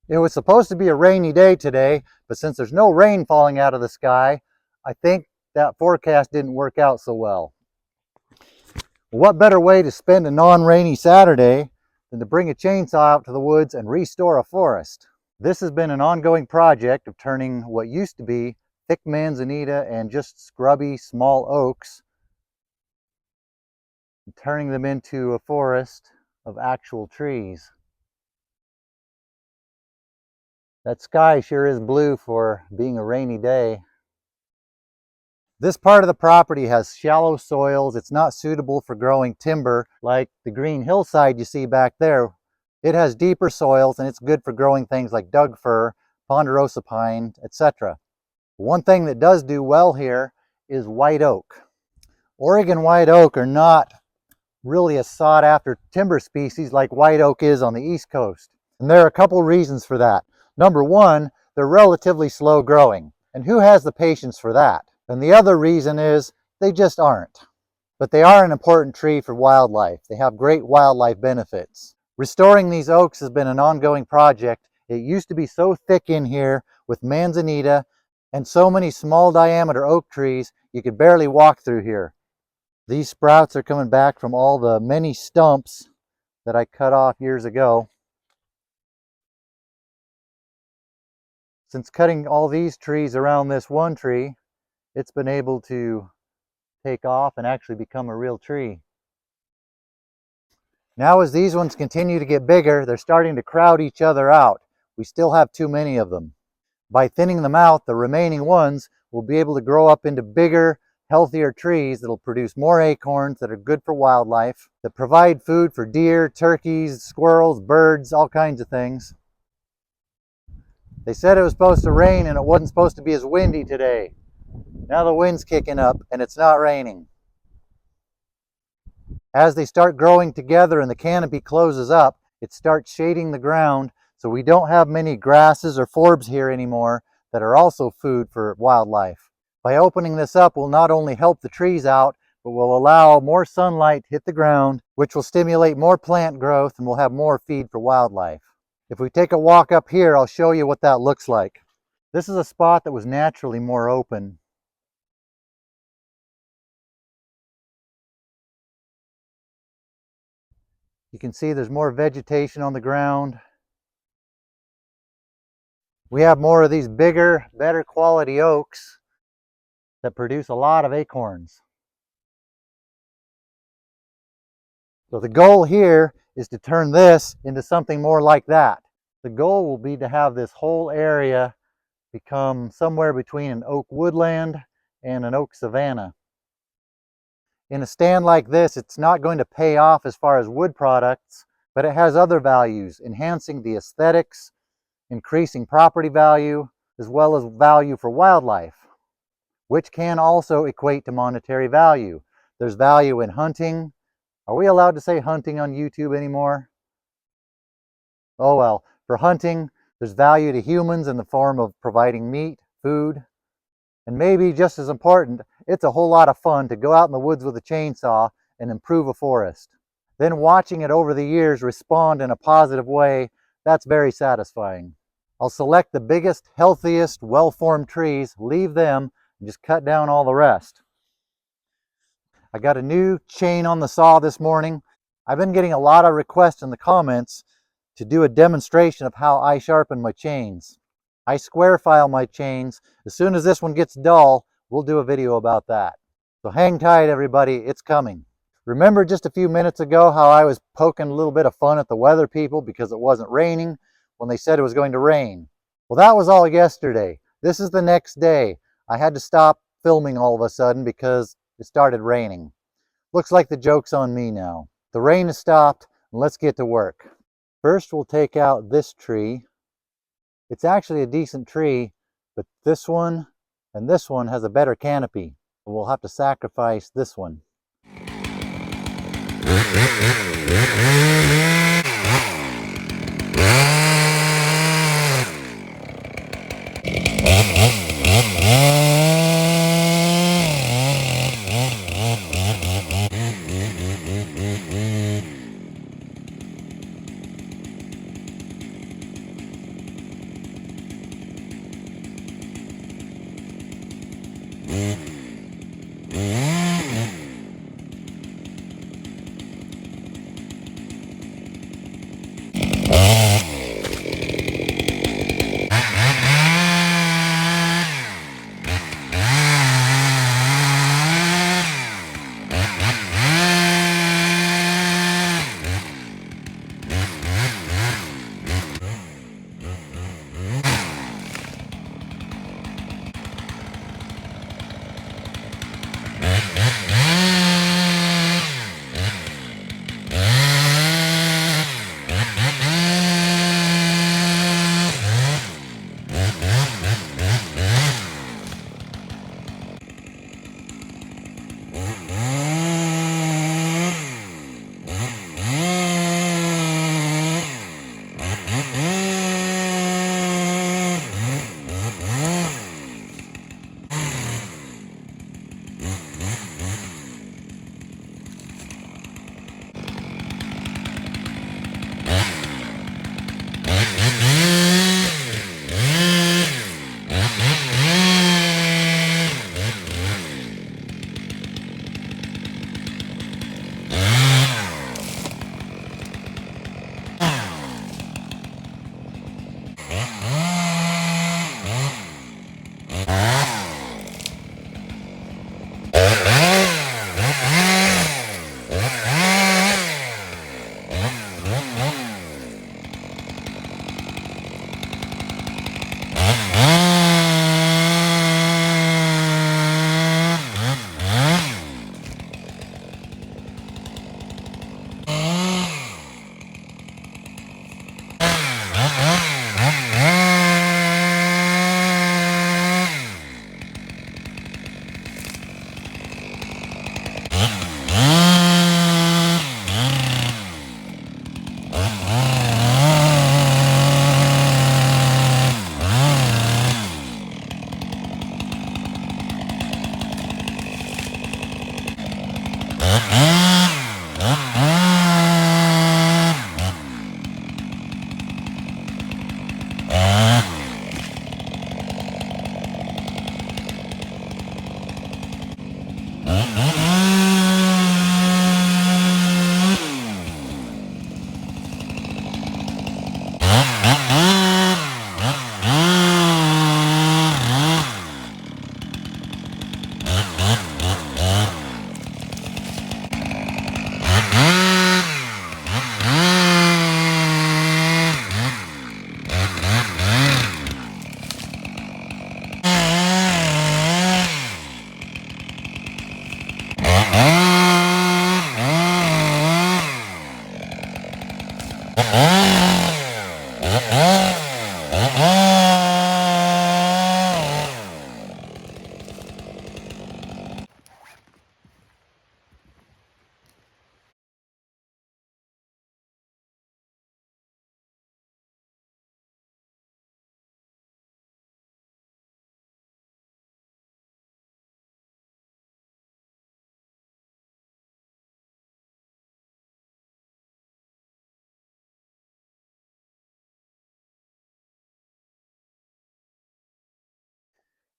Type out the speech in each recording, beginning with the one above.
It was supposed to be a rainy day today, but since there's no rain falling out of the sky, I think that forecast didn't work out so well. What better way to spend a non-rainy Saturday than to bring a chainsaw out to the woods and restore a forest? This has been an ongoing project of turning what used to be thick manzanita and just scrubby small oaks, and turning them into a forest of actual trees. That sky sure is blue for being a rainy day. This part of the property has shallow soils. It's not suitable for growing timber like the green hillside you see back there. It has deeper soils and it's good for growing things like Doug fir, ponderosa pine, etc. One thing that does do well here is white oak. Oregon white oak are not really a sought after timber species like white oak is on the East Coast. And there are a couple reasons for that. Number one, they're relatively slow growing. And who has the patience for that? And the other reason is they just aren't. But they are an important tree for wildlife. They have great wildlife benefits. Restoring these oaks has been an ongoing project. It used to be so thick in here with manzanita and so many small diameter oak trees you could barely walk through here. These sprouts are coming back from all the many stumps that I cut off years ago. Since cutting all these trees around this one tree, it's been able to take off and actually become a real tree. Now as these ones continue to get bigger, they're starting to crowd each other out. We still have too many of them. By thinning them out, the remaining ones will be able to grow up into bigger, healthier trees that'll produce more acorns that are good for wildlife, that provide food for deer, turkeys, squirrels, birds, all kinds of things. They said it was supposed to rain and it wasn't supposed to be as windy today. Now the wind's kicking up and it's not raining. As they start growing together and the canopy closes up, it starts shading the ground, so we don't have many grasses or forbs here anymore that are also food for wildlife. By opening this up, we'll not only help the trees out, but will allow more sunlight to hit the ground, which will stimulate more plant growth and we'll have more feed for wildlife. If we take a walk up here, I'll show you what that looks like. This is a spot that was naturally more open. You can see there's more vegetation on the ground. We have more of these bigger, better quality oaks that produce a lot of acorns. So the goal here is to turn this into something more like that. The goal will be to have this whole area become somewhere between an oak woodland and an oak savanna. In a stand like this, it's not going to pay off as far as wood products, but it has other values, enhancing the aesthetics, increasing property value, as well as value for wildlife, which can also equate to monetary value. There's value in hunting. Are we allowed to say hunting on YouTube anymore? Oh well, for hunting, there's value to humans in the form of providing meat, food, and maybe just as important, it's a whole lot of fun to go out in the woods with a chainsaw and improve a forest. Then watching it over the years respond in a positive way, that's very satisfying. I'll select the biggest, healthiest, well-formed trees, leave them, and just cut down all the rest. I got a new chain on the saw this morning. I've been getting a lot of requests in the comments to do a demonstration of how I sharpen my chains. I square file my chains. As soon as this one gets dull, we'll do a video about that. So hang tight, everybody, it's coming. Remember just a few minutes ago how I was poking a little bit of fun at the weather people because it wasn't raining when they said it was going to rain? Well, that was all yesterday. This is the next day. I had to stop filming all of a sudden because it started raining. Looks like the joke's on me now. The rain has stopped, and let's get to work. First, we'll take out this tree. It's actually a decent tree, but this one and this one has a better canopy. We'll have to sacrifice this one.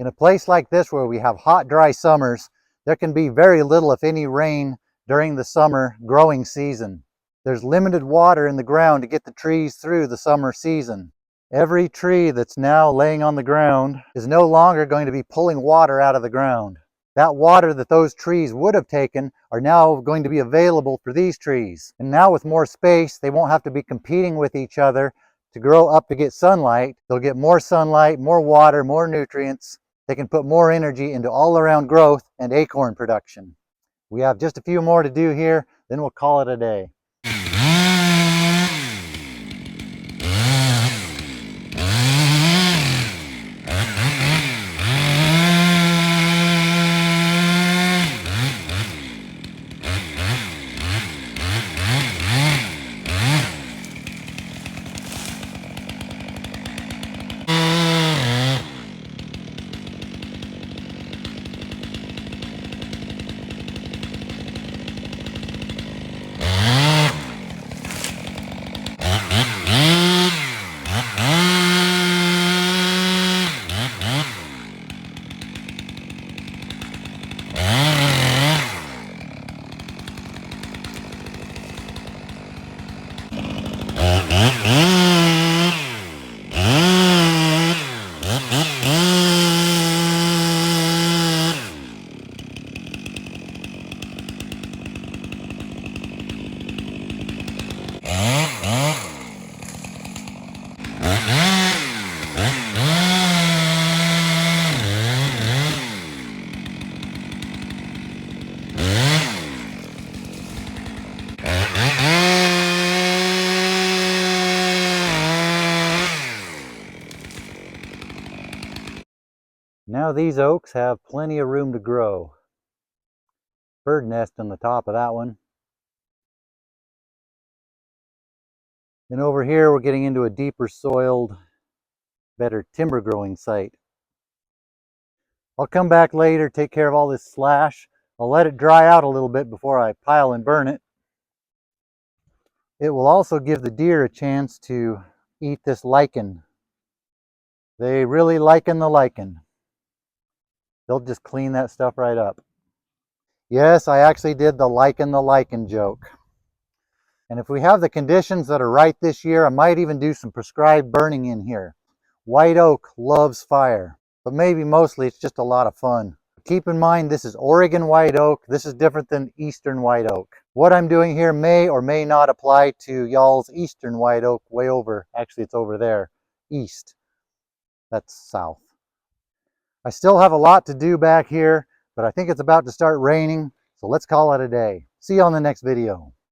In a place like this where we have hot, dry summers, there can be very little, if any, rain during the summer growing season. There's limited water in the ground to get the trees through the summer season. Every tree that's now laying on the ground is no longer going to be pulling water out of the ground. That water that those trees would have taken are now going to be available for these trees. And now with more space, they won't have to be competing with each other to grow up to get sunlight. They'll get more sunlight, more water, more nutrients. They can put more energy into all-around growth and acorn production. We have just a few more to do here, then we'll call it a day. Now these oaks have plenty of room to grow. Bird nest on the top of that one. And over here we're getting into a deeper soiled, better timber growing site. I'll come back later, take care of all this slash. I'll let it dry out a little bit before I pile and burn it. It will also give the deer a chance to eat this lichen. They really liken the lichen. They'll just clean that stuff right up. Yes, I actually did the lichen joke. And if we have the conditions that are right this year, I might even do some prescribed burning in here. White oak loves fire, but maybe mostly it's just a lot of fun. Keep in mind, this is Oregon white oak. This is different than Eastern white oak. What I'm doing here may or may not apply to y'all's Eastern white oak way over. Actually, it's over there, east. That's south. I still have a lot to do back here, but I think it's about to start raining, so let's call it a day. See you on the next video.